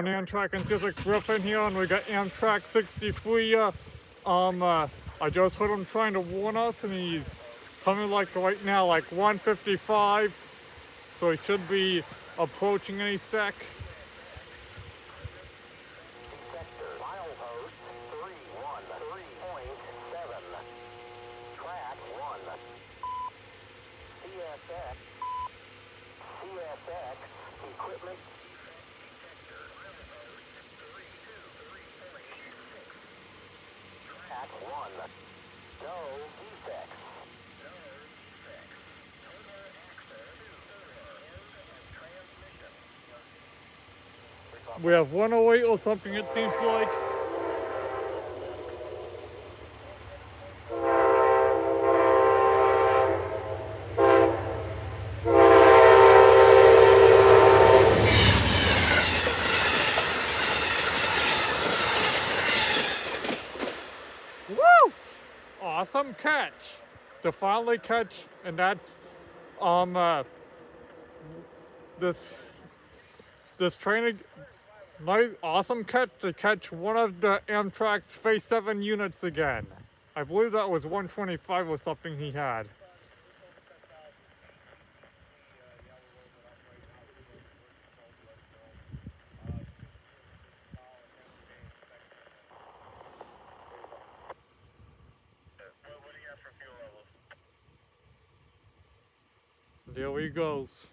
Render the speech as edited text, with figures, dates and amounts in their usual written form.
doing Amtrak and Physics Griffin here, and we got Amtrak 63. I just heard him trying to warn us, and he's coming like right now, like 155. So he should be approaching any sec. Sector, milepost 313.7. Track 1. CSX, equipment. Track 1. No defects. We have 108 or something, it seems like. Woo! Awesome catch. To finally catch, and that's this train, nice, awesome catch to catch one of the Amtrak's Phase 7 units again. I believe that was 125 or something he had. There he goes.